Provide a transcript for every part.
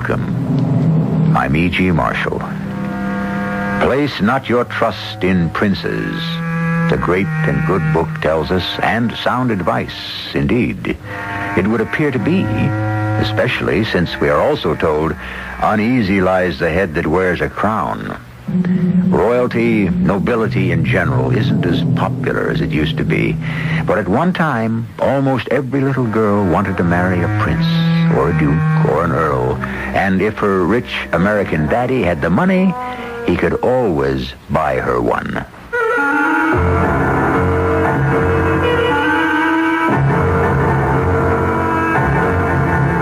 Welcome. I'm E.G. Marshall. Place not your trust in princes. The great and good book tells us, and sound advice, indeed, it would appear to be, especially since we are also told, uneasy lies the head that wears a crown. Royalty, nobility in general, isn't as popular as it used to be. But at one time, almost every little girl wanted to marry a prince, or a duke, or an earl. And if her rich American daddy had the money, he could always buy her one.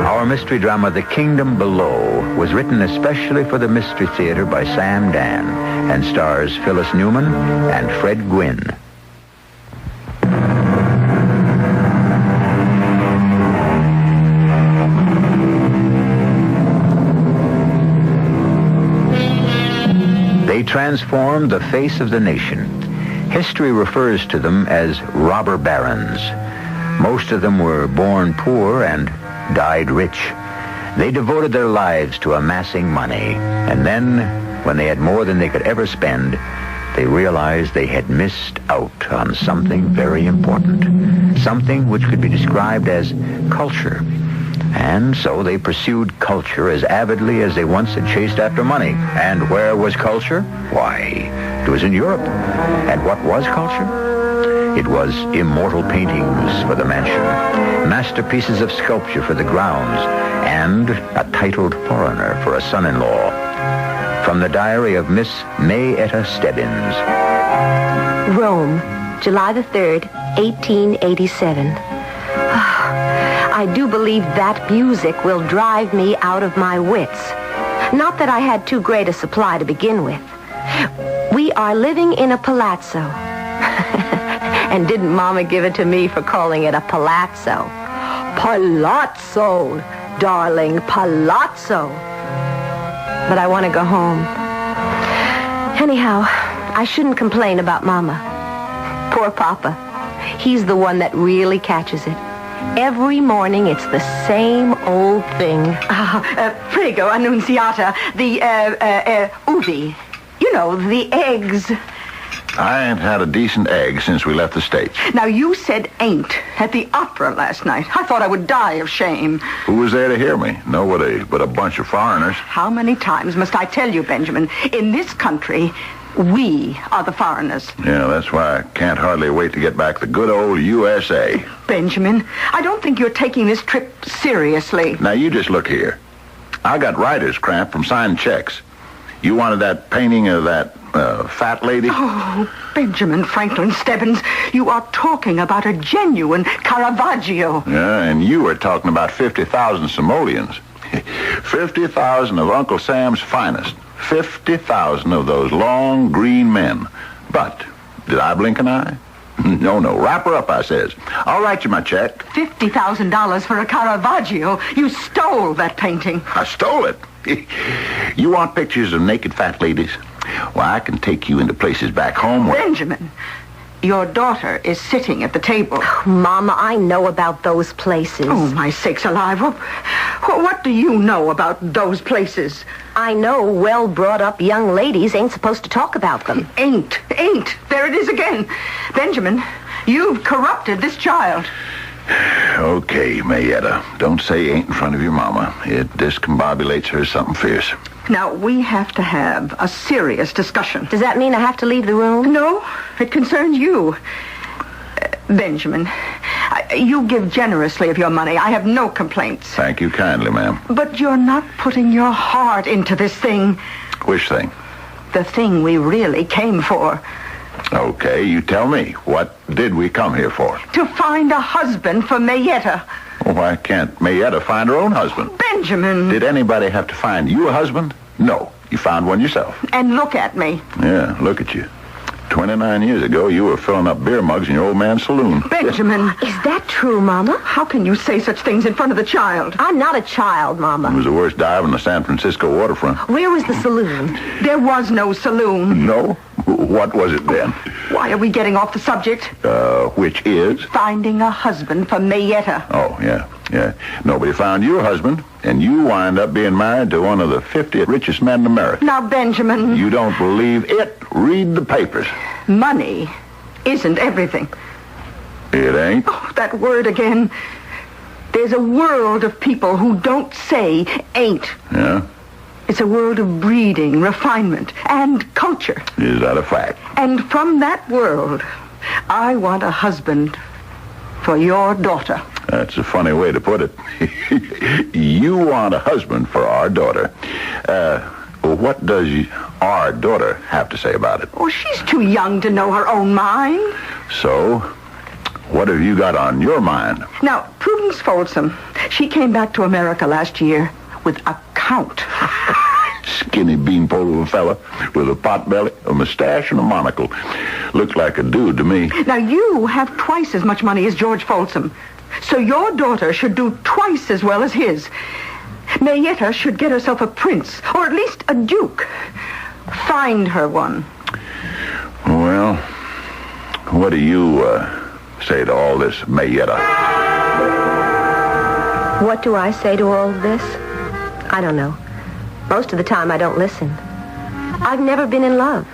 Our mystery drama, The Kingdom Below, was written especially for the Mystery Theater by Sam Dan and stars Phyllis Newman and Fred Gwynne. They transformed the face of the nation. History refers to them as robber barons. Most of them were born poor and died rich. They devoted their lives to amassing money, and then, when they had more than they could ever spend, they realized they had missed out on something very important, something which could be described as culture. And so they pursued culture as avidly as they once had chased after money. And where was culture? Why, it was in Europe. And what was culture? It was immortal paintings for the mansion, masterpieces of sculpture for the grounds, and a titled foreigner for a son-in-law. From the diary of Miss Mayetta Stebbins. Rome, July the 3rd, 1887. I do believe that music will drive me out of my wits. Not that I had too great a supply to begin with. We are living in a palazzo. And didn't Mama give it to me for calling it a palazzo? Palazzo, darling, palazzo. But I want to go home. Anyhow, I shouldn't complain about Mama. Poor Papa. He's the one that really catches it. Every morning, it's the same old thing. Prego, Annunziata, the, uvi. You know, the eggs. I ain't had a decent egg since we left the States. Now, you said ain't at the opera last night. I thought I would die of shame. Who was there to hear me? Nobody but a bunch of foreigners. How many times must I tell you, Benjamin? In this country, we are the foreigners. Yeah, that's why I can't hardly wait to get back to good old USA. Benjamin, I don't think you're taking this trip seriously. Now, you just look here. I got writer's cramp from signing checks. You wanted that painting of that fat lady? Oh, Benjamin Franklin Stebbins, you are talking about a genuine Caravaggio. Yeah, and you were talking about 50,000 simoleons. 50,000 of Uncle Sam's finest. 50,000 of those long green men. But, did I blink an eye? No. Wrap her up, I says. I'll write you my check. $50,000 for a Caravaggio. You stole that painting. I stole it. You want pictures of naked fat ladies? Well, I can take you into places back home where... Benjamin, your daughter is sitting at the table. Oh, Mama, I know about those places. Oh, my sakes alive. What do you know about those places? I know well-brought-up young ladies ain't supposed to talk about them. Ain't. There it is again. Benjamin, you've corrupted this child. Okay, Mayetta. Don't say ain't in front of your mama. It discombobulates her something fierce. Now, we have to have a serious discussion. Does that mean I have to leave the room? No, it concerns you. Benjamin, you give generously of your money. I have no complaints. Thank you kindly, ma'am. But you're not putting your heart into this thing. Which thing? The thing we really came for. Okay, you tell me. What did we come here for? To find a husband for Mayetta. Well, why can't Mayetta find her own husband? Benjamin! Did anybody have to find you a husband? No. You found one yourself. And look at me. Yeah, look at you. 29 years ago, you were filling up beer mugs in your old man's saloon. Benjamin! Is that true, Mama? How can you say such things in front of the child? I'm not a child, Mama. It was the worst dive on the San Francisco waterfront. Where was the saloon? There was no saloon. No? What was it then? Why are we getting off the subject? Which is? Finding a husband for Mayetta. Oh, yeah. Nobody found you a husband, and you wind up being married to one of the 50 richest men in America. Now, Benjamin... You don't believe it? Read the papers. Money isn't everything. It ain't? Oh, that word again. There's a world of people who don't say ain't. Yeah? It's a world of breeding, refinement, and culture. Is that a fact? And from that world, I want a husband for your daughter. That's a funny way to put it. You want a husband for our daughter. What does our daughter have to say about it? Oh, she's too young to know her own mind. So, what have you got on your mind? Now, Prudence Folsom, she came back to America last year with a count. Skinny beanpole of a fella with a pot belly, a mustache, and a monocle. Looked like a dude to me. Now, you have twice as much money as George Folsom. So your daughter should do twice as well as his. Mayetta should get herself a prince, or at least a duke. Find her one. Well, what do you say to all this, Mayetta? What do I say to all of this? I don't know. Most of the time I don't listen. I've never been in love.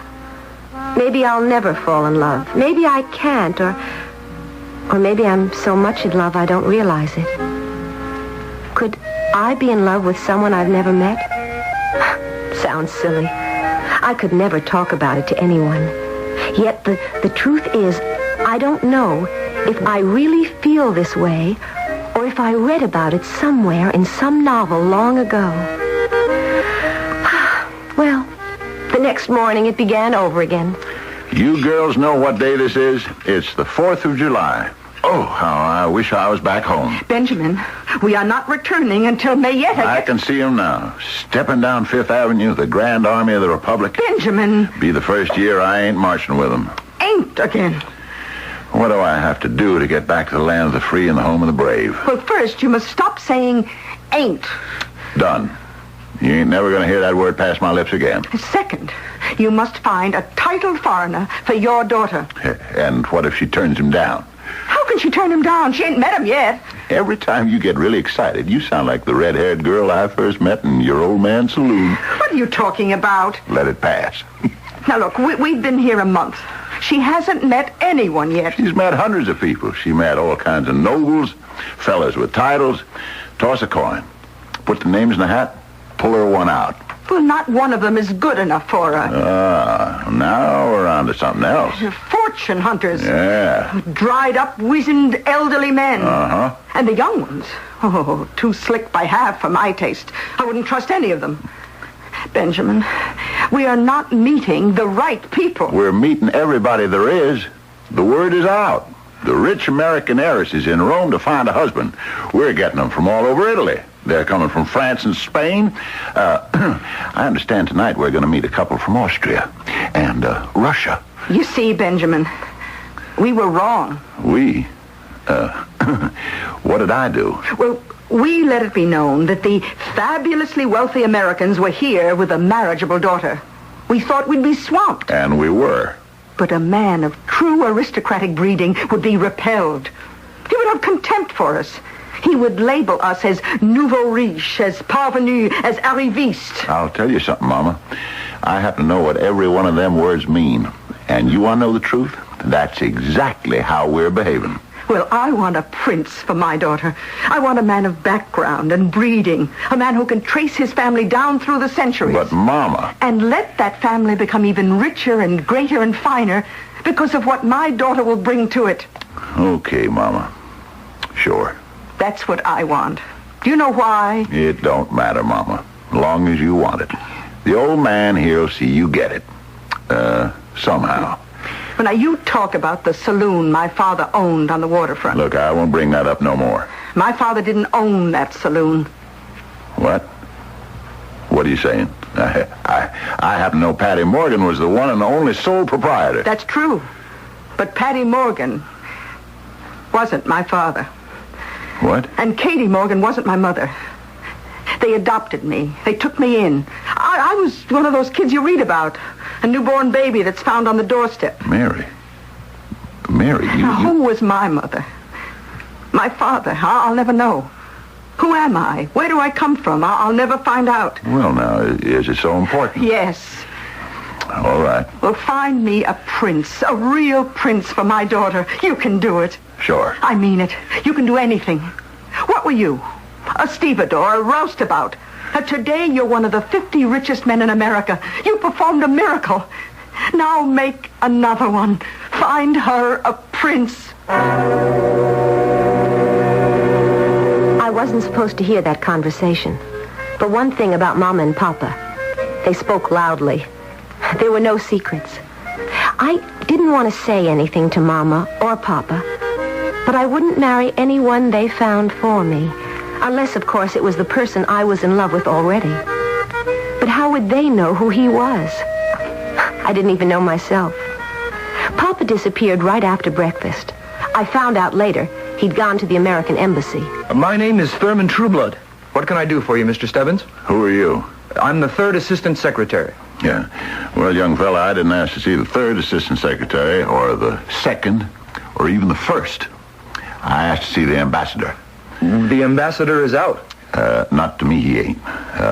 Maybe I'll never fall in love. Maybe I can't, or maybe I'm so much in love I don't realize it. Could I be in love with someone I've never met? Sounds silly. I could never talk about it to anyone. Yet the truth is, I don't know if I really feel this way or if I read about it somewhere in some novel long ago. Well, the next morning it began over again. You girls know what day this is? It's the 4th of July. Oh, how I wish I was back home. Benjamin, we are not returning until Mayetta... I can see him now, stepping down Fifth Avenue, the Grand Army of the Republic. Benjamin! Be the first year I ain't marching with them. Ain't again. What do I have to do to get back to the land of the free and the home of the brave? Well, first, you must stop saying ain't. Done. You ain't never going to hear that word pass my lips again. Second, you must find a titled foreigner for your daughter. And what if she turns him down? How can she turn him down? She ain't met him yet. Every time you get really excited, you sound like the red-haired girl I first met in your old man's saloon. What are you talking about? Let it pass. Now, look, we've been here a month. She hasn't met anyone yet. She's met hundreds of people. She met all kinds of nobles, fellas with titles. Toss a coin. Put the names in the hat. Pull her one out. Well, not one of them is good enough for her. Now we're on to something else. Fortune hunters. Yeah. Dried up, wizened, elderly men. Uh-huh. And the young ones. Oh, too slick by half for my taste. I wouldn't trust any of them. Benjamin, we are not meeting the right people. We're meeting everybody there is. The word is out. The rich American heiress is in Rome to find a husband. We're getting them from all over Italy. They're coming from France and Spain. I understand tonight we're going to meet a couple from Austria and Russia. You see, Benjamin, we were wrong. We? What did I do? Well, we let it be known that the fabulously wealthy Americans were here with a marriageable daughter. We thought we'd be swamped. And we were. But a man of true aristocratic breeding would be repelled. He would have contempt for us. He would label us as nouveau riche, as parvenu, as arriviste. I'll tell you something, Mama. I happen to know what every one of them words mean. And you want to know the truth? That's exactly how we're behaving. Well, I want a prince for my daughter. I want a man of background and breeding. A man who can trace his family down through the centuries. But, Mama... And let that family become even richer and greater and finer because of what my daughter will bring to it. Okay, Mama. Sure. That's what I want. Do you know why? It don't matter, Mama. As long as you want it. The old man here will see you get it. Somehow. Well, now, you talk about the saloon my father owned on the waterfront. Look, I won't bring that up no more. My father didn't own that saloon. What? What are you saying? I happen to know Patty Morgan was the one and only sole proprietor. That's true. But Patty Morgan wasn't my father. What? And Katie Morgan wasn't my mother. They adopted me. They took me in. I was one of those kids you read about. A newborn baby that's found on the doorstep. Mary, you... Now, who was my mother? My father? I'll never know. Who am I? Where do I come from? I'll never find out. Well, now, is it so important? Yes. All right. Well, find me a prince, a real prince for my daughter. You can do it. Sure. I mean it. You can do anything. What were you? A stevedore, a roustabout. Today, you're one of the 50 richest men in America. You performed a miracle. Now make another one. Find her a prince. I wasn't supposed to hear that conversation. But one thing about Mama and Papa, they spoke loudly. There were no secrets. I didn't want to say anything to Mama or Papa, but I wouldn't marry anyone they found for me, unless, of course, it was the person I was in love with already. But how would they know who he was? I didn't even know myself. Papa disappeared right after breakfast. I found out later he'd gone to the American Embassy. My name is Thurman Trueblood. What can I do for you, Mr. Stebbins? Who are you? I'm the third assistant secretary. Yeah. Well, young fella, I didn't ask to see the third assistant secretary or the second or even the first. I asked to see the ambassador. The ambassador is out. Not to me, he ain't.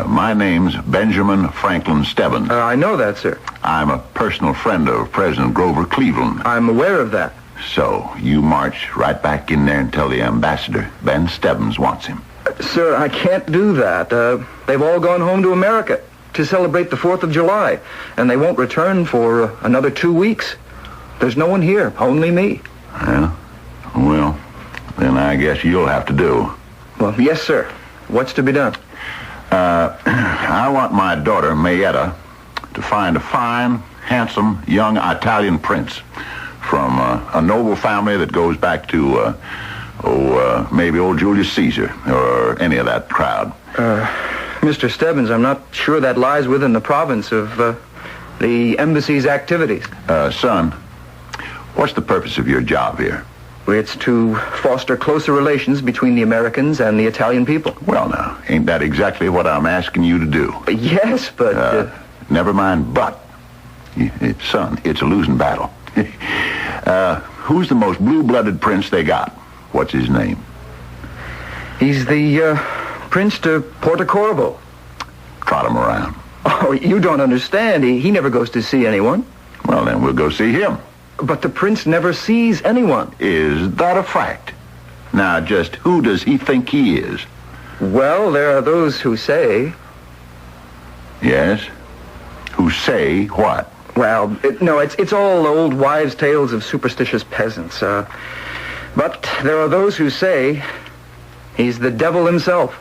My name's Benjamin Franklin Stebbins. I know that, sir. I'm a personal friend of President Grover Cleveland. I'm aware of that. So, you march right back in there and tell the ambassador Ben Stebbins wants him. Sir, I can't do that. They've all gone home to America to celebrate the 4th of July, and they won't return for another 2 weeks. There's no one here, only me. Yeah? Well, then I guess you'll have to do. Well, yes, sir. What's to be done? I want my daughter, Mayetta, to find a fine, handsome, young Italian prince from a noble family that goes back to, maybe old Julius Caesar or any of that crowd. Mr. Stebbins, I'm not sure that lies within the province of the embassy's activities. Son, what's the purpose of your job here? It's to foster closer relations between the Americans and the Italian people. Well, now, ain't that exactly what I'm asking you to do? Yes, but... Never mind, but. Son, it's a losing battle. Who's the most blue-blooded prince they got? What's his name? He's the Prince de Portocorvo. Trot him around. Oh, you don't understand. He never goes to see anyone. Well, then we'll go see him. But the prince never sees anyone. Is that a fact? Now, just who does he think he is? Well, there are those who say... Yes? Who say what? Well, it's all old wives' tales of superstitious peasants. But there are those who say he's the devil himself.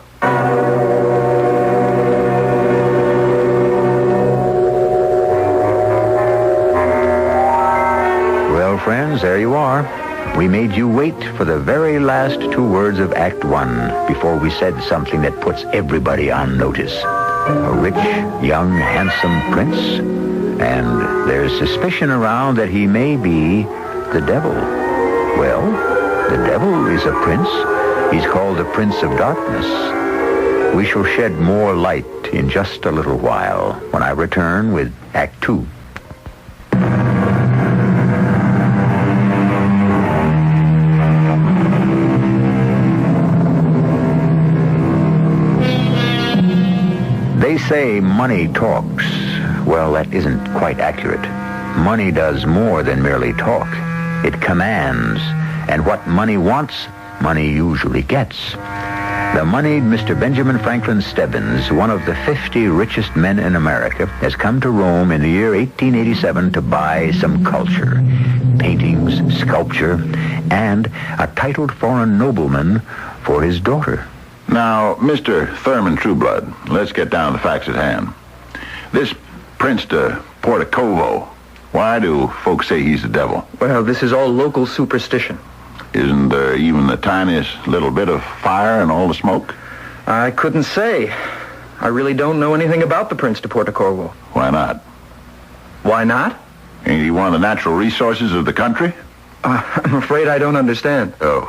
Well, friends, there you are. We made you wait for the very last 2 words of Act 1 before we said something that puts everybody on notice. A rich, young, handsome prince, and there's suspicion around that he may be the devil. Well, the devil is a prince. He's called the Prince of Darkness. We shall shed more light in just a little while when I return with Act 2. They say money talks. Well, that isn't quite accurate. Money does more than merely talk. It commands. And what money wants, money usually gets. The moneyed Mr. Benjamin Franklin Stebbins, one of the 50 richest men in America, has come to Rome in the year 1887 to buy some culture. Paintings, sculpture, and a titled foreign nobleman for his daughter. Now, Mr. Thurman Trueblood, let's get down to the facts at hand. This Prince de Portocorvo, why do folks say he's the devil? Well, this is all local superstition. Isn't there even the tiniest little bit of fire in all the smoke? I couldn't say. I really don't know anything about the Prince de Portocorvo. Why not? Why not? Ain't he one of the natural resources of the country? I'm afraid I don't understand. Oh,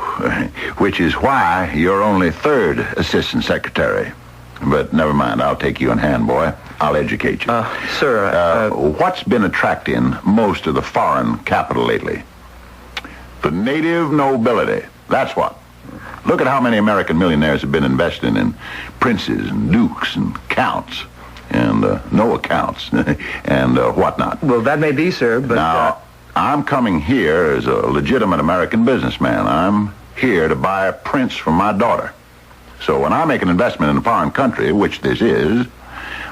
which is why you're only third assistant secretary. But never mind, I'll take you in hand, boy. I'll educate you. Sir, What's been attracting most of the foreign capital lately? The native nobility. That's what. Look at how many American millionaires have been investing in princes and dukes and counts and no accounts and whatnot. well, that may be, sir, but... Now, I'm coming here as a legitimate American businessman. I'm here to buy a prince for my daughter. So when I make an investment in a foreign country, which this is,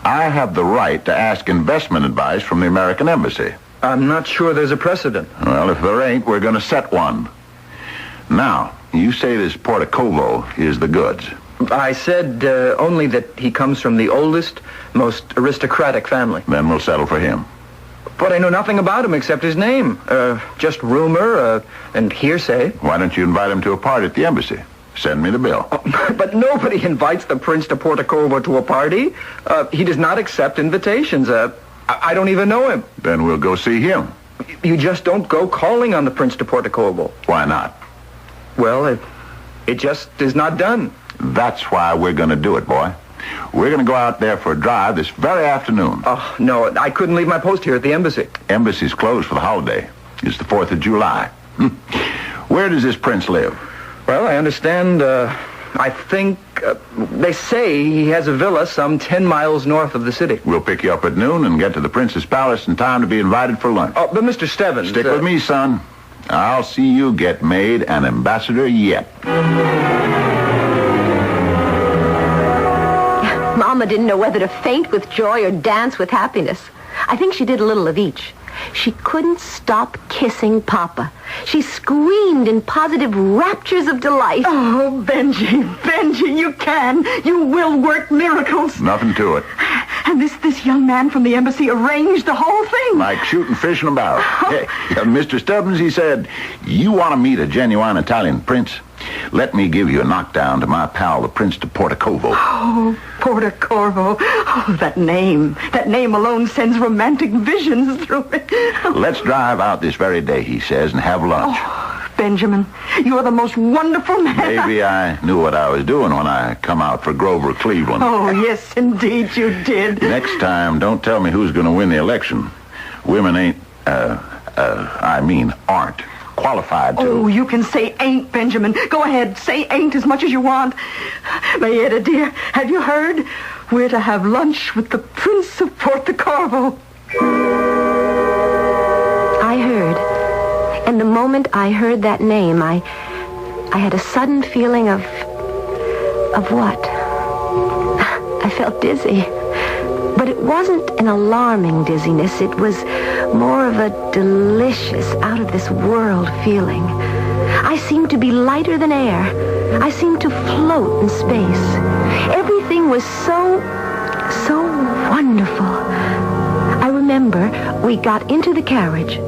I have the right to ask investment advice from the American embassy. I'm not sure there's a precedent. Well, if there ain't, we're going to set one. Now, you say this Portacovo is the goods. I said only that he comes from the oldest, most aristocratic family. Then we'll settle for him. But I know nothing about him except his name. Just rumor and hearsay. Why don't you invite him to a party at the embassy? Send me the bill. But nobody invites the Prince de Portacovo to a party. He does not accept invitations. I don't even know him. Then we'll go see him. You just don't go calling on the Prince de Portacovo. Why not? Well, it just is not done. That's why we're going to do it, boy. We're going to go out there for a drive this very afternoon. Oh, no, I couldn't leave my post here at the embassy. Embassy's closed for the holiday. It's the 4th of July. Where does this prince live? Well, I understand, I think, they say he has a villa some 10 miles north of the city. We'll pick you up at noon and get to the prince's palace in time to be invited for lunch. Oh, but Mr. Stebbins... Stick with me, son. I'll see you get made an ambassador yet. Mama didn't know whether to faint with joy or dance with happiness. I think she did a little of each. She couldn't stop kissing Papa. She screamed in positive raptures of delight. Oh, Benji, you can. You will work miracles. Nothing to it. And this young man from the embassy arranged the whole thing. Like shooting fish in a barrel. Hey, Mr. Stubbins, he said, you want to meet a genuine Italian prince? Let me give you a knockdown to my pal, the Prince de Portacovo. Oh, Portacorvo. Oh, that name. That name alone sends romantic visions through me. Let's drive out this very day, he says, and have lunch. Oh, Benjamin, you're the most wonderful man. Maybe I knew what I was doing when I come out for Grover Cleveland. Oh, yes, indeed you did. Next time, don't tell me who's going to win the election. Women aren't qualified to. Oh, you can say ain't, Benjamin. Go ahead, say ain't as much as you want. Mayetta, dear, have you heard? We're to have lunch with the Prince of Portacorvo. I heard. And the moment I heard that name, I had a sudden feeling of what? I felt dizzy. But it wasn't an alarming dizziness. It was more of a delicious, out-of-this-world feeling. I seemed to be lighter than air. I seemed to float in space. Everything was so wonderful. I remember we got into the carriage.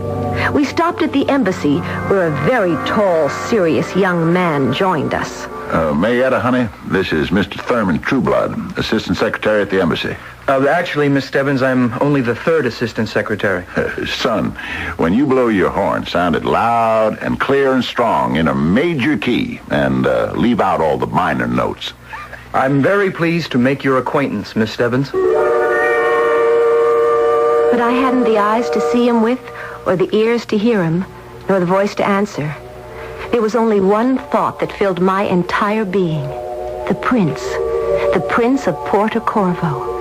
We stopped at the embassy where a very tall, serious young man joined us. Mayetta, honey, this is Mr. Thurman Trueblood, Assistant Secretary at the Embassy. Actually, Miss Stebbins, I'm only the 3rd Assistant Secretary. Son, when you blow your horn, sound it loud and clear and strong in a major key and leave out all the minor notes. I'm very pleased to make your acquaintance, Miss Stebbins. But I hadn't the eyes to see him with, or the ears to hear him, nor the voice to answer. There was only one thought that filled my entire being. The Prince of Portacorvo.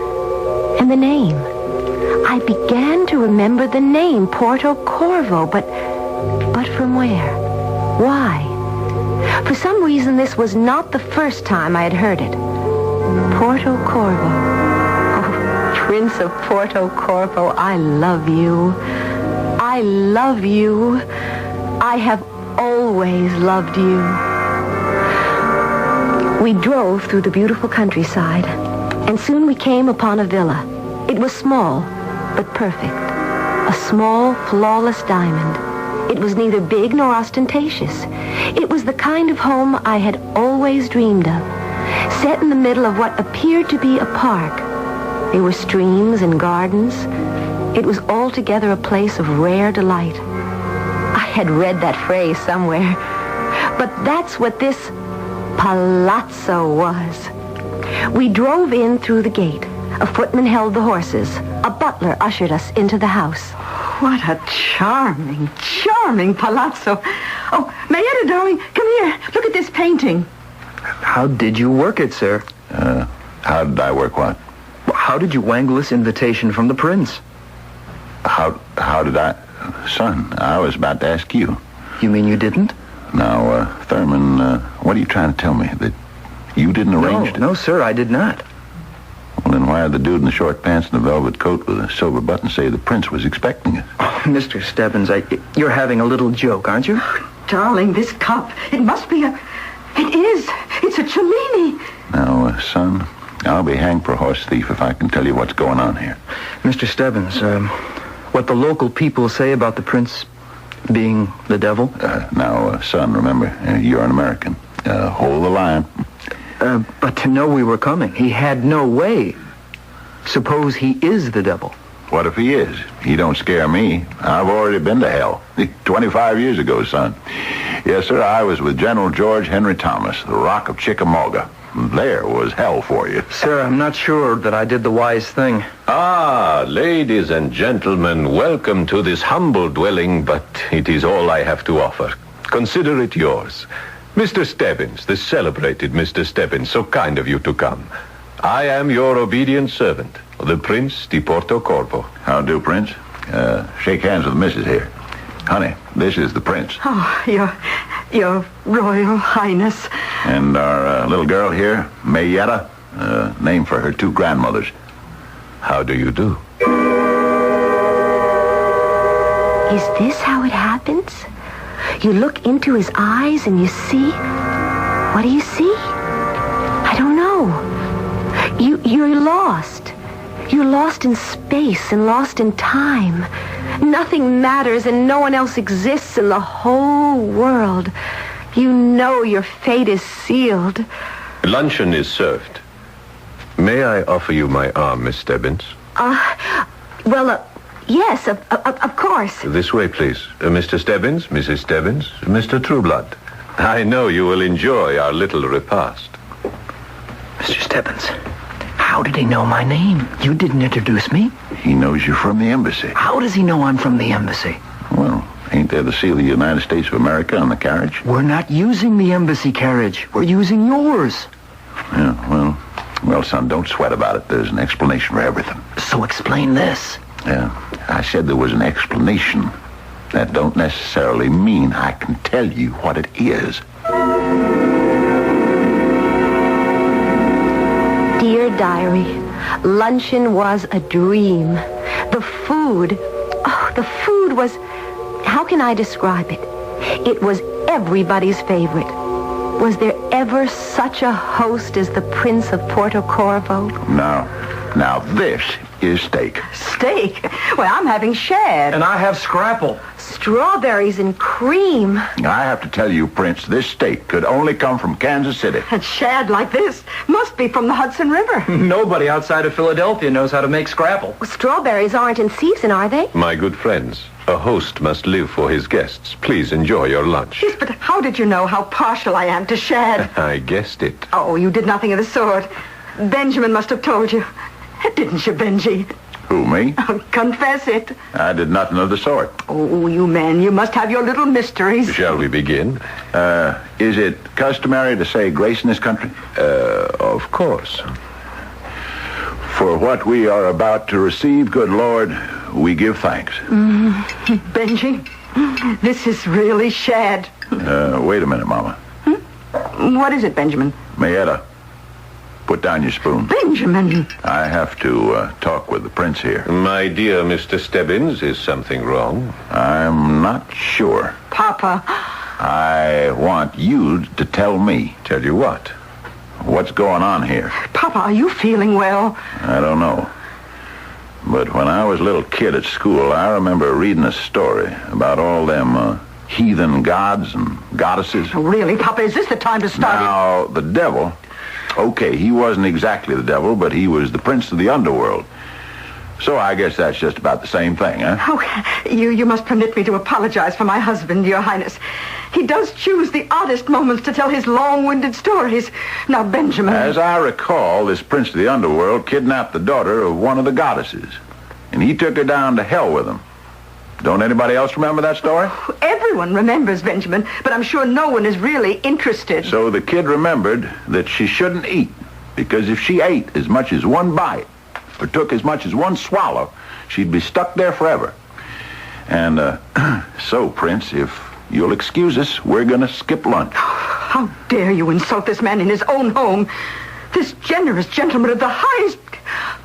And the name. I began to remember the name, Portacorvo, but from where? Why? For some reason, this was not the first time I had heard it. Portacorvo. Oh, Prince of Portacorvo, I love you. I love you. I have always loved you. We drove through the beautiful countryside, and soon we came upon a villa. It was small, but perfect. A small, flawless diamond. It was neither big nor ostentatious. It was the kind of home I had always dreamed of, set in the middle of what appeared to be a park. There were streams and gardens. It was altogether a place of rare delight. I had read that phrase somewhere, but that's what this palazzo was. We drove in through the gate. A footman held the horses. A butler ushered us into the house. What a charming, charming palazzo. Oh, Mayetta, darling, come here. Look at this painting. How did you work it, sir? How did I work what? How did you wangle this invitation from the prince? How did I... Son, I was about to ask you. You mean you didn't? Now, Thurman, what are you trying to tell me? That you didn't arrange it? No, sir, I did not. Well, then why did the dude in the short pants and the velvet coat with a silver button say the prince was expecting us? Oh, Mr. Stebbins, you're having a little joke, aren't you? Darling, this cup, it must be a... It is. It's a Cellini. Now, son, I'll be hanged for a horse thief if I can tell you what's going on here. Mr. Stebbins, what the local people say about the prince being the devil? Now, son, remember, you're an American. Hold the line. But to know we were coming, he had no way. Suppose he is the devil. What if he is? He don't scare me. I've already been to hell. 25 years ago, son. Yes, sir, I was with General George Henry Thomas, the Rock of Chickamauga. There was hell for you. Sir, I'm not sure that I did the wise thing. Ah, ladies and gentlemen, welcome to this humble dwelling, but it is all I have to offer. Consider it yours. Mr. Stebbins, the celebrated Mr. Stebbins, so kind of you to come. I am your obedient servant, the Prince di Porto Corvo. How do, Prince? Shake hands with the missus here. Honey, this is the prince. Oh, your Royal Highness. And our little girl here, Mayetta, named for her two grandmothers. How do you do? Is this how it happens? You look into his eyes and you see... What do you see? I don't know. You're lost. You're lost in space and lost in time. Nothing matters and no one else exists in the whole world. You know your fate is sealed. Luncheon is served. May I offer you my arm, Miss Stebbins? Yes, of course. This way, please. Mr. Stebbins, Mrs. Stebbins, Mr. Trueblood. I know you will enjoy our little repast. Mr. Stebbins, how did he know my name? You didn't introduce me. He knows you're from the embassy. How does he know I'm from the embassy? Well, ain't there the seal of the United States of America on the carriage? We're not using the embassy carriage. We're using yours. Yeah, well, son, don't sweat about it. There's an explanation for everything. So explain this. Yeah, I said there was an explanation. That don't necessarily mean I can tell you what it is. Dear Diary, luncheon was a dream. The food was... How can I describe it? It was everybody's favorite. Was there ever such a host as the Prince of Porto Corvo? Now this is steak. Steak? Well, I'm having shad. And I have scrapple. Strawberries and cream. I have to tell you, Prince, this steak could only come from Kansas City. And shad like this must be from the Hudson River. Nobody outside of Philadelphia knows how to make scrapple. Strawberries aren't in season, are they? My good friends, a host must live for his guests. Please enjoy your lunch. Yes, but how did you know how partial I am to shad? I guessed it. Oh, you did nothing of the sort. Benjamin must have told you. Didn't you, Benji? Who, me? Oh, confess it. I did nothing of the sort. Oh, you men, you must have your little mysteries. Shall we begin? Is it customary to say grace in this country? Of course. For what we are about to receive, good Lord, we give thanks. Benji, this is really shad. Wait a minute, Mama. What is it, Benjamin? Mayetta, put down your spoon. Benjamin! I have to talk with the prince here. My dear Mr. Stebbins, is something wrong? I'm not sure. Papa. I want you to tell me. Tell you what? What's going on here? Papa, are you feeling well? I don't know. But when I was a little kid at school, I remember reading a story about all them heathen gods and goddesses. Oh, really, Papa? Is this the time to start it? Now, the devil... Okay, he wasn't exactly the devil, but he was the prince of the underworld. So I guess that's just about the same thing, huh? Oh, you must permit me to apologize for my husband, Your Highness. He does choose the oddest moments to tell his long-winded stories. Now, Benjamin... As I recall, this prince of the underworld kidnapped the daughter of one of the goddesses, and he took her down to hell with him. Don't anybody else remember that story? Everyone remembers, Benjamin, but I'm sure no one is really interested. So the kid remembered that she shouldn't eat, because if she ate as much as one bite, or took as much as one swallow, she'd be stuck there forever. And, so, Prince, if you'll excuse us, we're gonna skip lunch. How dare you insult this man in his own home? This generous gentleman of the highest...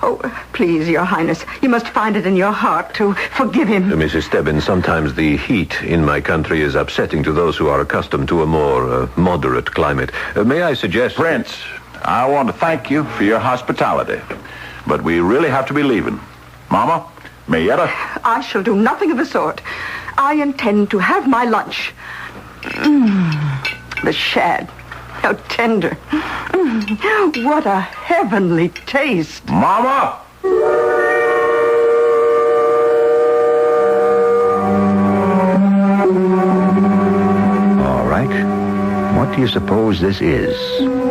Oh, please, Your Highness, you must find it in your heart to forgive him. Mrs. Stebbins, sometimes the heat in my country is upsetting to those who are accustomed to a more moderate climate. May I suggest... Prince, I want to thank you for your hospitality, but we really have to be leaving. Mama, Mayetta? I shall do nothing of the sort. I intend to have my lunch. The shad. How tender. What a heavenly taste. Mama! All right. What do you suppose this is?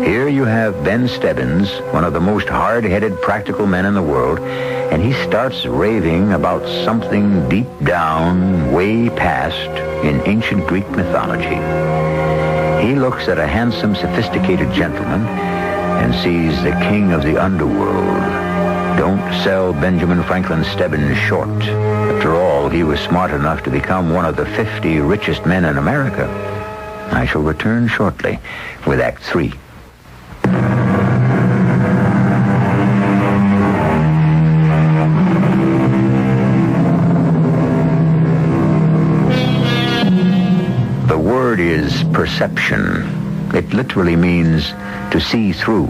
Here you have Ben Stebbins, one of the most hard-headed practical men in the world, and he starts raving about something deep down, way past, in ancient Greek mythology. He looks at a handsome, sophisticated gentleman and sees the king of the underworld. Don't sell Benjamin Franklin Stebbins short. After all, he was smart enough to become one of the 50 richest men in America. I shall return shortly with Act 3. The word is perception. It literally means to see through.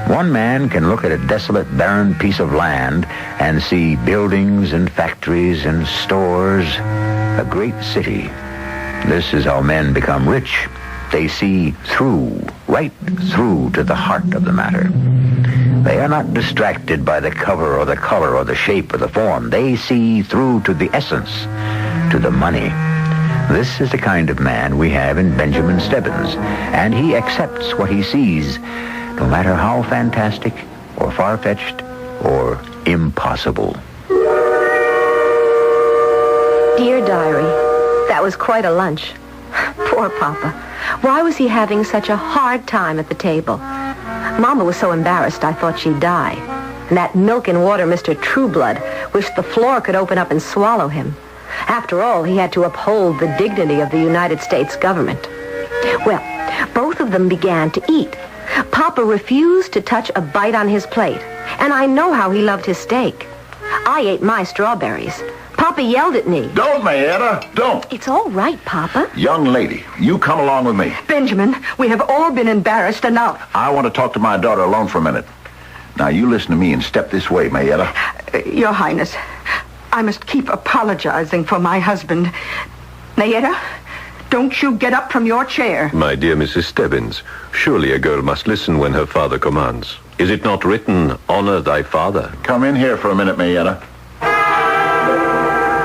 One man can look at a desolate, barren piece of land and see buildings and factories and stores, a great city. This is how men become rich. They see through, right through to the heart of the matter. They are not distracted by the cover or the color or the shape or the form. They see through to the essence, to the money. This is the kind of man we have in Benjamin Stebbins, and he accepts what he sees, no matter how fantastic or far-fetched or impossible. Dear Diary, that was quite a lunch. Poor Papa. Why was he having such a hard time at the table? Mama was so embarrassed I thought she'd die. And that milk and water Mr. Trueblood wished the floor could open up and swallow him. After all, he had to uphold the dignity of the United States government. Well, both of them began to eat. Papa refused to touch a bite on his plate, and I know how he loved his steak. I ate my strawberries. Papa yelled at me. Don't, Mayetta, don't. It's all right, Papa. Young lady, you come along with me. Benjamin, we have all been embarrassed enough. I want to talk to my daughter alone for a minute. Now, you listen to me and step this way, Mayetta. Your Highness, I must keep apologizing for my husband. Mayetta, don't you get up from your chair. My dear Mrs. Stebbins, surely a girl must listen when her father commands. Is it not written, honor thy father? Come in here for a minute, Mayetta.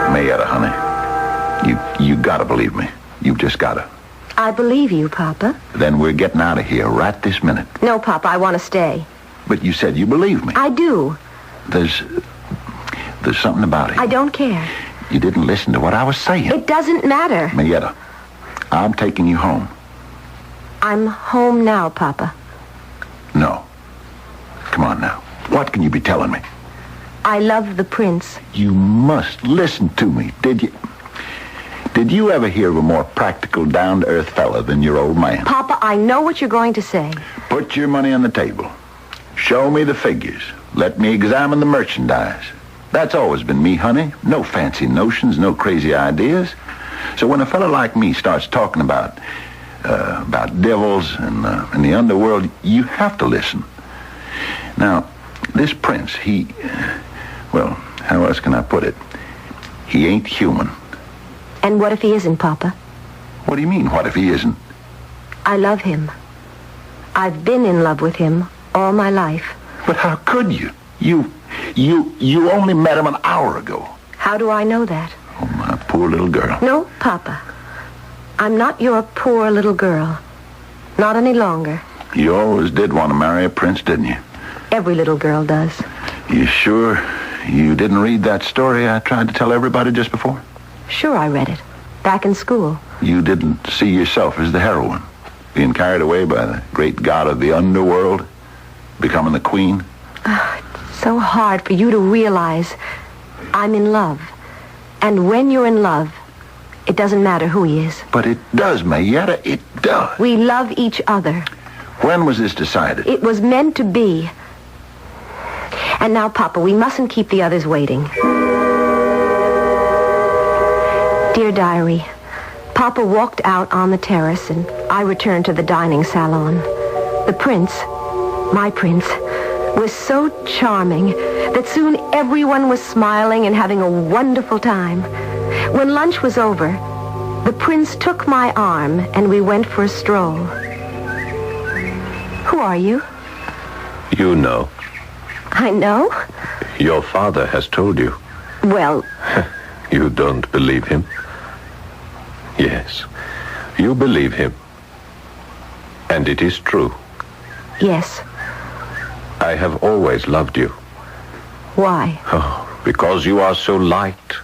Mayetta, honey, you gotta believe me. You've just gotta. I believe you, Papa. Then we're getting out of here right this minute. No, Papa, I want to stay. But you said you believe me. I do. There's something about it. I don't care. You didn't listen to what I was saying. It doesn't matter. Mayetta, I'm taking you home. I'm home now, Papa. No. Come on now. What can you be telling me? I love the prince. You must listen to me. Did you ever hear of a more practical, down-to-earth fella than your old man? Papa, I know what you're going to say. Put your money on the table. Show me the figures. Let me examine the merchandise. That's always been me, honey. No fancy notions, no crazy ideas. So when a fella like me starts talking about devils and the underworld, you have to listen. Now, this prince, well, how else can I put it? He ain't human. And what if he isn't, Papa? What do you mean, what if he isn't? I love him. I've been in love with him all my life. But how could you? You only met him an hour ago. How do I know that? Oh, my poor little girl. No, Papa. I'm not your poor little girl. Not any longer. You always did want to marry a prince, didn't you? Every little girl does. You sure you didn't read that story I tried to tell everybody just before? Sure, I read it. Back in school. You didn't see yourself as the heroine, being carried away by the great god of the underworld, becoming the queen? It's so hard for you to realize I'm in love. And when you're in love, it doesn't matter who he is. But it does, Mayetta, it does. We love each other. When was this decided? It was meant to be. And now, Papa, we mustn't keep the others waiting. Dear Diary, Papa walked out on the terrace and I returned to the dining salon. The prince, my prince, was so charming that soon everyone was smiling and having a wonderful time. When lunch was over, the prince took my arm and we went for a stroll. Who are you? You know. I know? Your father has told you. Well... You don't believe him? Yes, you believe him. And it is true. Yes. I have always loved you. Why? Oh, because you are so light,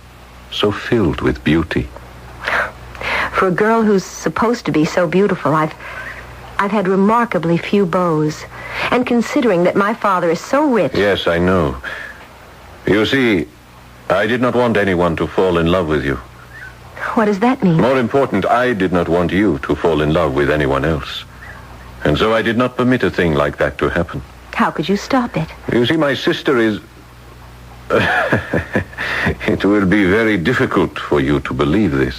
so filled with beauty. For a girl who's supposed to be so beautiful, I've had remarkably few beaux. And considering that my father is so rich... Yes, I know. You see, I did not want anyone to fall in love with you. What does that mean? More important, I did not want you to fall in love with anyone else. And so I did not permit a thing like that to happen. How could you stop it? You see, my sister is... It will be very difficult for you to believe this.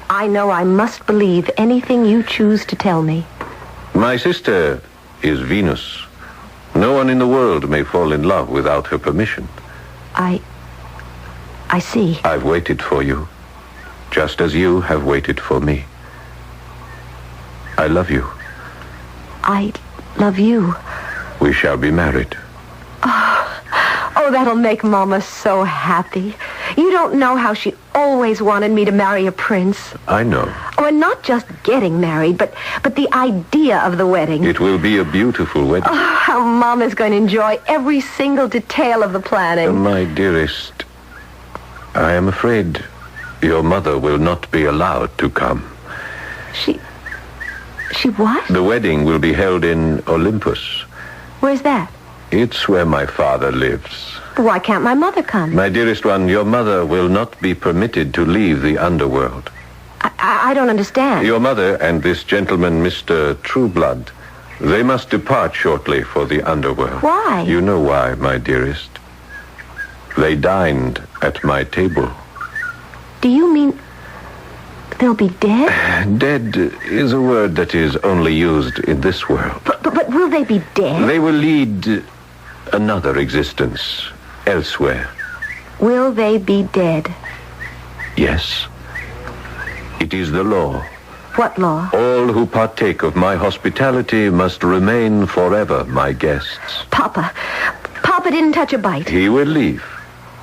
I know I must believe anything you choose to tell me. My sister is Venus. No one in the world may fall in love without her permission. I see. I've waited for you, just as you have waited for me. I love you. I love you. We shall be married. Oh, that'll make Mama so happy. You don't know how she always wanted me to marry a prince. I know. Oh, and not just getting married, but the idea of the wedding. It will be a beautiful wedding. Oh, how Mama's going to enjoy every single detail of the planning. My dearest, I am afraid your mother will not be allowed to come. She what? The wedding will be held in Olympus. Where's that? It's where my father lives. Why can't my mother come? My dearest one, your mother will not be permitted to leave the underworld. I don't understand. Your mother and this gentleman, Mr. Trueblood, they must depart shortly for the underworld. Why? You know why, my dearest. They dined at my table. Do you mean they'll be dead? Dead is a word that is only used in this world. But will they be dead? They will lead another existence elsewhere. Will they be dead? Yes. It is the law. What law? All who partake of my hospitality must remain forever my guests. Papa didn't touch a bite. He will leave.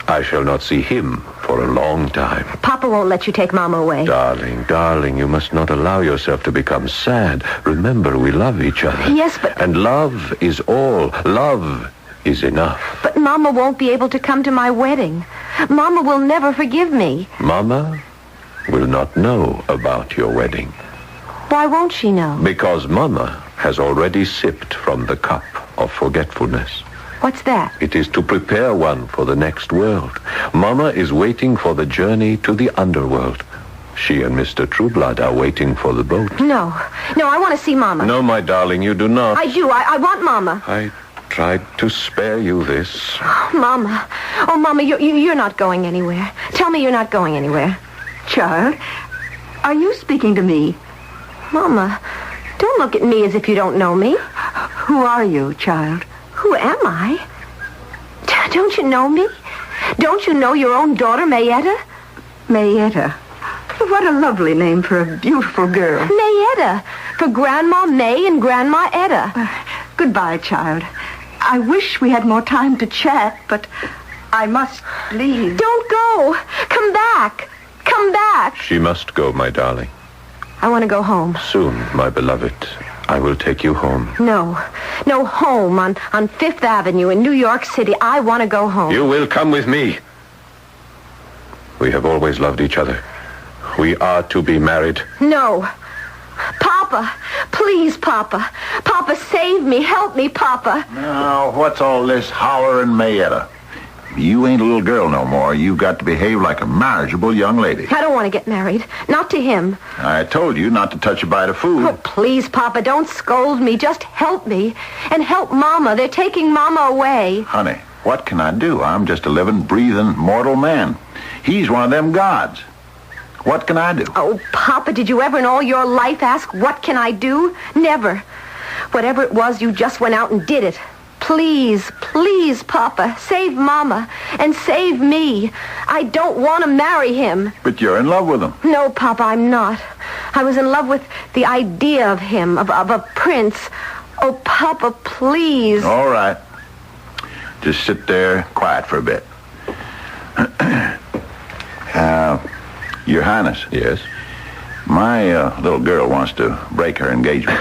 I shall not see him for a long time. Papa won't let you take Mama away. Darling, you must not allow yourself to become sad. Remember, we love each other. Yes, but... And love is all. Love is enough. But Mama won't be able to come to my wedding. Mama will never forgive me. Mama will not know about your wedding. Why won't she know? Because Mama has already sipped from the cup of forgetfulness. What's that? It is to prepare one for the next world. Mama is waiting for the journey to the underworld. She and Mr. Trueblood are waiting for the boat. No, I want to see Mama. No, my darling, you do not. I do. I want Mama. I tried to spare you this. Mama. Oh, Mama, you're not going anywhere. Tell me you're not going anywhere. Child, are you speaking to me? Mama, don't look at me as if you don't know me. Who are you, child? Who am I? Don't you know me? Don't you know your own daughter, Mayetta? Mayetta. What a lovely name for a beautiful girl. Mayetta, for Grandma May and Grandma Etta. Goodbye, child. I wish we had more time to chat, but I must leave. Don't go. Come back. Come back. She must go, my darling. I want to go home. Soon, my beloved, I will take you home. No, home on Fifth Avenue in New York City. I want to go home. You will come with me. We have always loved each other. We are to be married. No. Papa, please, Papa. Papa, save me. Help me, Papa. Now, what's all this hollering, Mayetta? You ain't a little girl no more. You've got to behave like a marriageable young lady. I don't want to get married. Not to him. I told you not to touch a bite of food. Oh, please, Papa, don't scold me. Just help me. And help Mama. They're taking Mama away. Honey, what can I do? I'm just a living, breathing, mortal man. He's one of them gods. What can I do? Oh, Papa, did you ever in all your life ask, what can I do? Never. Whatever it was, you just went out and did it. Please, please, Papa, save Mama and save me. I don't want to marry him. But you're in love with him. No, Papa, I'm not. I was in love with the idea of him, of a prince. Oh, Papa, please. All right. Just sit there quiet for a bit. Your Highness. Yes? My little girl wants to break her engagement.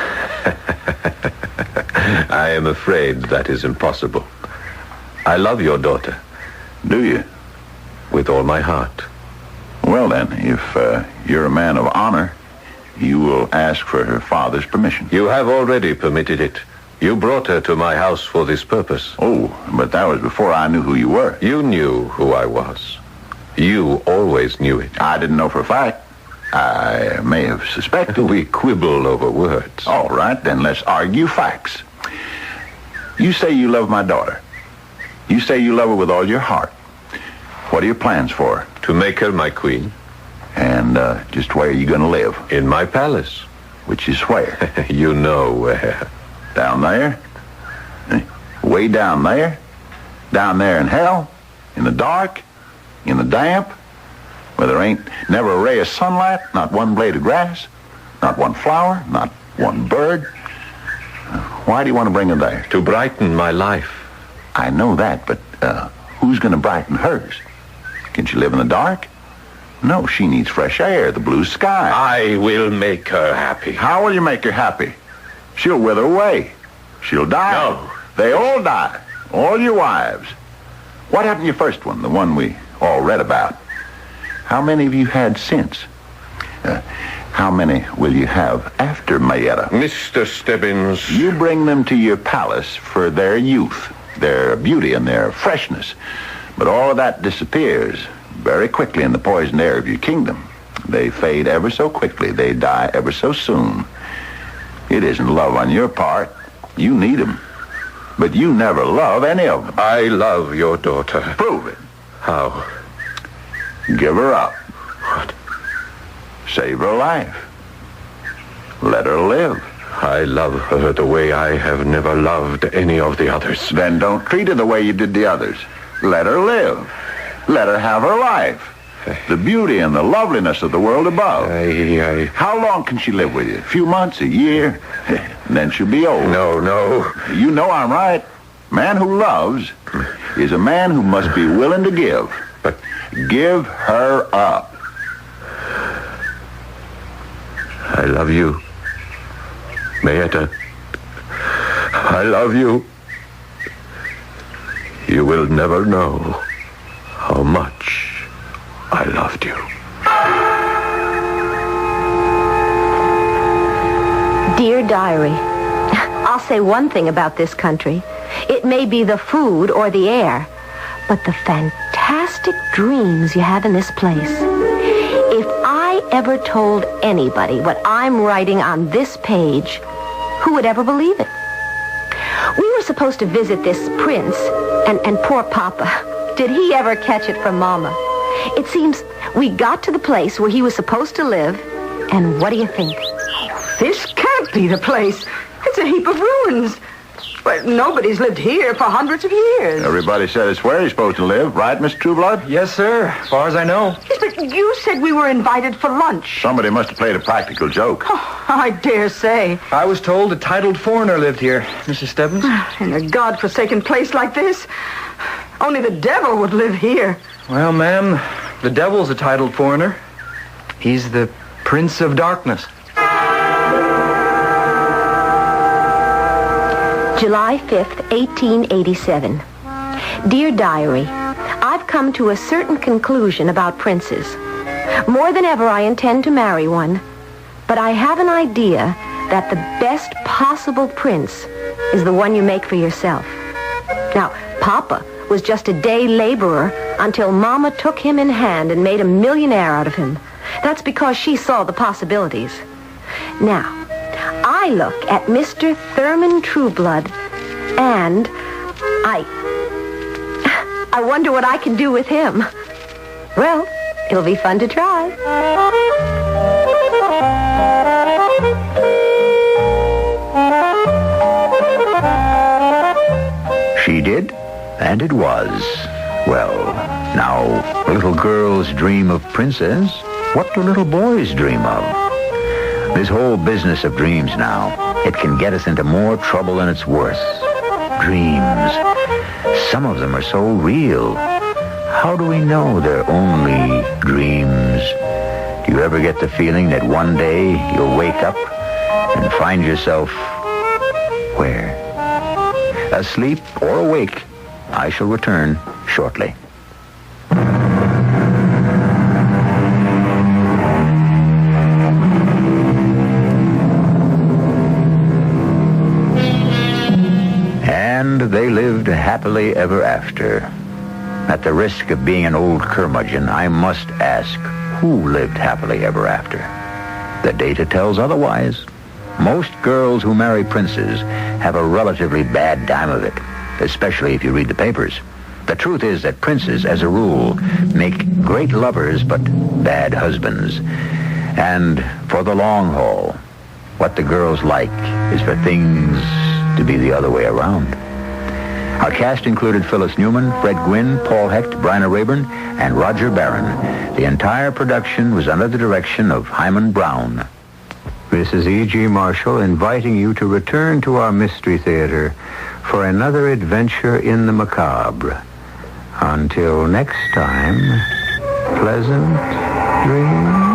I am afraid that is impossible. I love your daughter. Do you? With all my heart. Well, then, if you're a man of honor, you will ask for her father's permission. You have already permitted it. You brought her to my house for this purpose. Oh, but that was before I knew who you were. You knew who I was. You always knew it. I didn't know for a fact. I may have suspected. We quibble over words. All right, then let's argue facts. You say you love my daughter. You say you love her with all your heart. What are your plans for her? To make her my queen. And just where are you going to live? In my palace. Which is where? You know where. Down there? Way down there? Down there in hell? In the dark? In the damp? Where there ain't never a ray of sunlight, not one blade of grass, not one flower, not one bird. Why do you want to bring her there? To brighten my life. I know that, but who's going to brighten hers? Can she live in the dark? No, she needs fresh air, the blue sky. I will make her happy. How will you make her happy? She'll wither away. She'll die. No. They all die. All your wives. What happened to your first one, the one we all read about? How many have you had since? How many will you have after Mayetta? Mr. Stebbins. You bring them to your palace for their youth, their beauty, and their freshness. But all of that disappears very quickly in the poisoned air of your kingdom. They fade ever so quickly. They die ever so soon. It isn't love on your part. You need them. But you never love any of them. I love your daughter. Prove it. How? Give her up. What? Save her life. Let her live. I love her the way I have never loved any of the others. Then don't treat her the way you did the others. Let her live. Let her have her life. The beauty and the loveliness of the world above. How long can she live with you? A few months, a year? And then she'll be old. No. You know I'm right. Man who loves is a man who must be willing to give. But give her up. I love you, Mayetta. I love you. You will never know how much I loved you. Dear Diary, I'll say one thing about this country. It may be the food or the air, but the fantastic dreams you have in this place. If I ever told anybody what I'm writing on this page, who would ever believe it? We were supposed to visit this prince, and poor Papa. Did he ever catch it from Mama? It seems we got to the place where he was supposed to live, and what do you think? This can't be the place. It's a heap of ruins. But nobody's lived here for hundreds of years. Everybody said it's where he's supposed to live, right, Miss Trueblood? Yes, sir. As far as I know. Yes, but you said we were invited for lunch. Somebody must have played a practical joke. Oh, I dare say. I was told a titled foreigner lived here, Mrs. Stebbins. In a godforsaken place like this, only the devil would live here. Well, ma'am, the devil's a titled foreigner. He's the Prince of Darkness. July 5th, 1887. Dear Diary, I've come to a certain conclusion about princes. More than ever, I intend to marry one. But I have an idea that the best possible prince is the one you make for yourself. Now, Papa was just a day laborer until Mama took him in hand and made a millionaire out of him. That's because she saw the possibilities. Now, I look at Mr. Thurman Trueblood, and I wonder what I can do with him. Well, it'll be fun to try. She did, and it was. Well, now, little girls dream of princes. What do little boys dream of? This whole business of dreams now, it can get us into more trouble than it's worth. Dreams. Some of them are so real. How do we know they're only dreams? Do you ever get the feeling that one day you'll wake up and find yourself where? Asleep or awake? I shall return shortly. And they lived happily ever after. At the risk of being an old curmudgeon, I must ask, who lived happily ever after? The data tells otherwise. Most girls who marry princes have a relatively bad time of it, especially if you read the papers. The truth is that princes, as a rule, make great lovers but bad husbands. And for the long haul, what the girls like is for things to be the other way around. Our cast included Phyllis Newman, Fred Gwynn, Paul Hecht, Bryna Rayburn, and Roger Barron. The entire production was under the direction of Hyman Brown. This is E.G. Marshall inviting you to return to our Mystery Theater for another adventure in the macabre. Until next time, pleasant dreams.